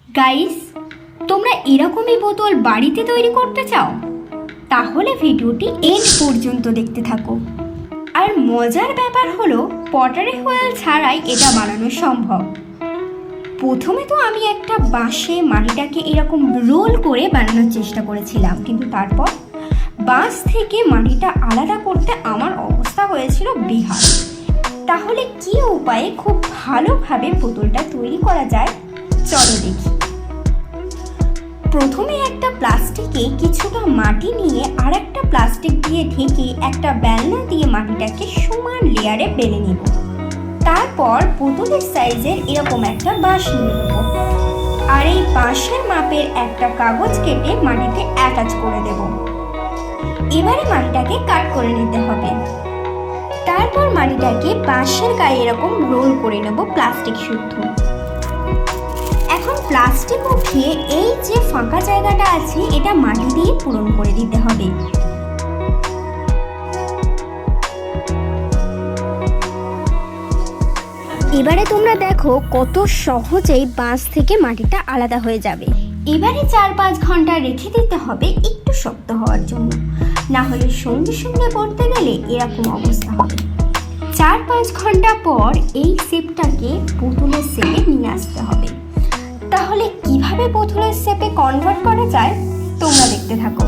Guys, তোমরা এরকমই বোতল বাড়িতে তৈরি করতে চাও? তাহলে ভিডিওটি এন্ড পর্যন্ত দেখতে থাকো। আর মজার ব্যাপার হলো, পটারি হুইল ছাড়াই এটা বানানো সম্ভব। প্রথমে তো আমি একটা বাঁশে মাটিটাকে এরকম রোল করে বানানোর চেষ্টা করেছিলাম, কিন্তু তারপর বাঁশ থেকে মাটিটা আলাদা করতে আমার অবস্থা হয়েছিল বেহাল। তাহলে কি উপায়ে খুব ভালোভাবে বোতলটা তৈরি করা যায়, চলো দেখি। প্রথমে একটা প্লাস্টিকে কিছুটা মাটি নিয়ে আর একটা প্লাস্টিক দিয়ে ঢেকে একটা বেলনা দিয়ে মাটিটাকে সমান লেয়ারে বেলে নেব। তারপর বোতলের সাইজের এরকম একটা বাঁশ নিয়ে নেব, আর এই বাঁশের মাপের একটা কাগজ কেটে মাটিতে অ্যাটাচ করে দেব। এবারে মাটিটাকে কাট করে নিতে হবে। তারপর মাটিটাকে বাঁশের গায়ে এরকম রোল করে নেব প্লাস্টিক শুদ্ধ। এখন প্লাস্টিক উঠিয়ে এই যে ফাঁকা জায়গাটা আছে এটা মাটি দিয়ে পূরণ করে দিতে হবে। এবারে তোমরা দেখো কত সহজেই বাঁশ থেকে মাটিটা আলাদা হয়ে যাবে। এবারে 4-5 ঘন্টা রেখে দিতে হবে একটু শক্ত হওয়ার জন্য, না হলে সঙ্গে সঙ্গে পড়তে গেলে এরকম অবস্থা হবে। 4-5 ঘন্টা পর এই শেপটাকে বোতলের শেপে নিয়ে আসতে হবে। তাহলে কিভাবে বোতলের শেপে কনভার্ট করা যায় তোমরা দেখতে থাকো।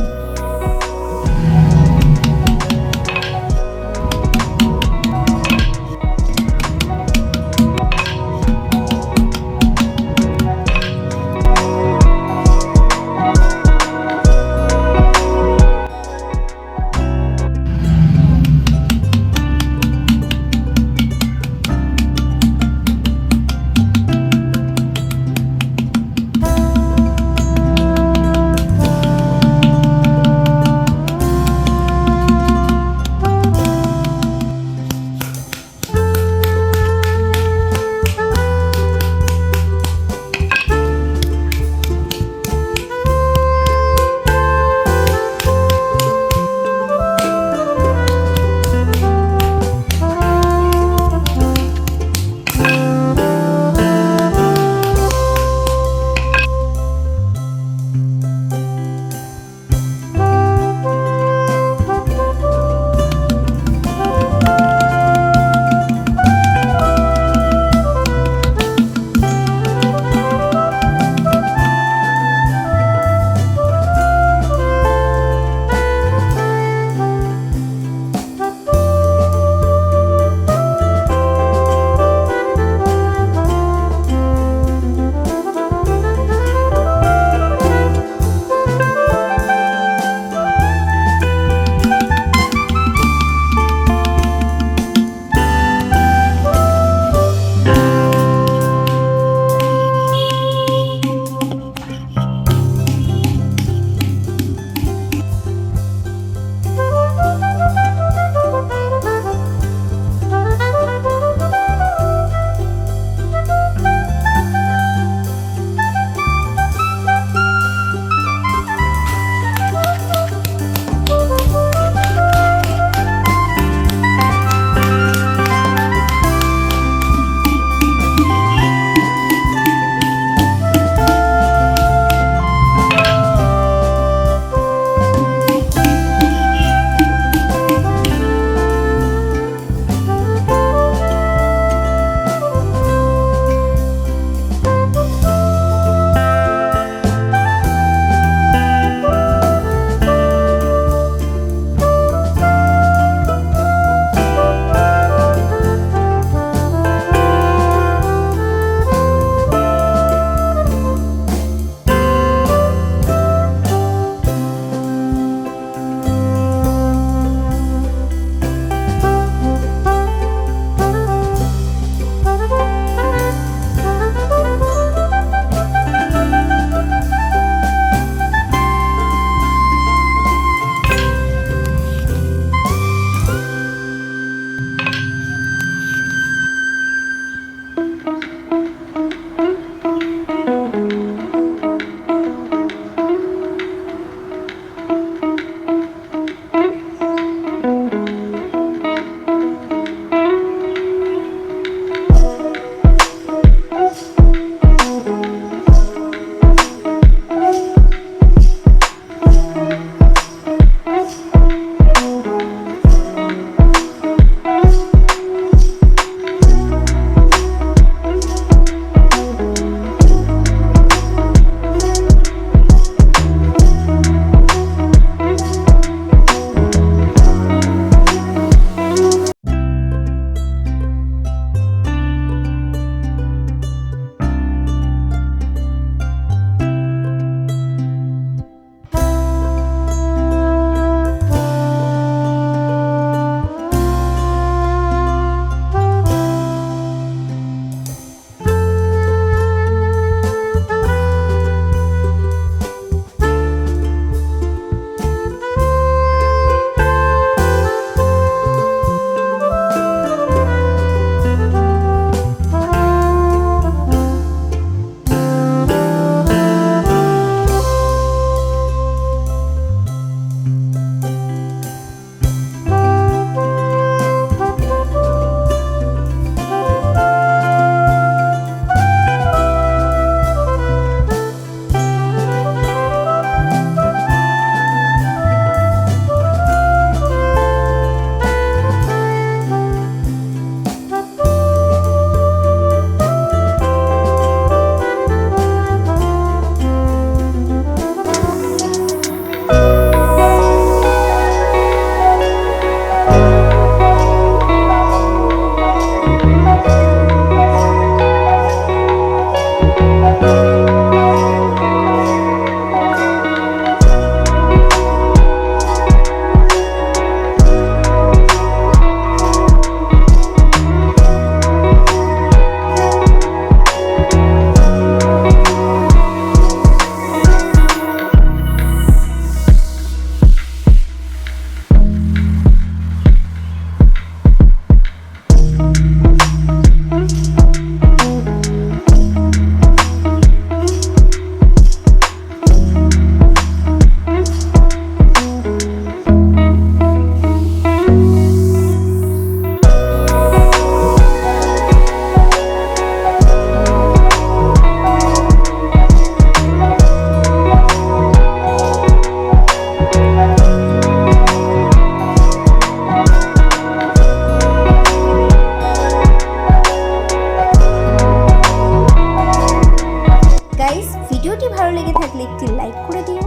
ভিডিওটি ভালো লেগে থাকলে একটি লাইক করে দিও।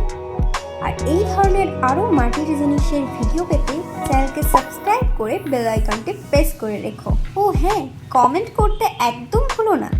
আর এই ধরনের আরও মাটির জিনিসের ভিডিও পেতে চ্যানেলকে সাবস্ক্রাইব করে বেল আইকনটি প্রেস করে রেখো। ও হ্যাঁ, কমেন্ট করতে একদম ভুলো না।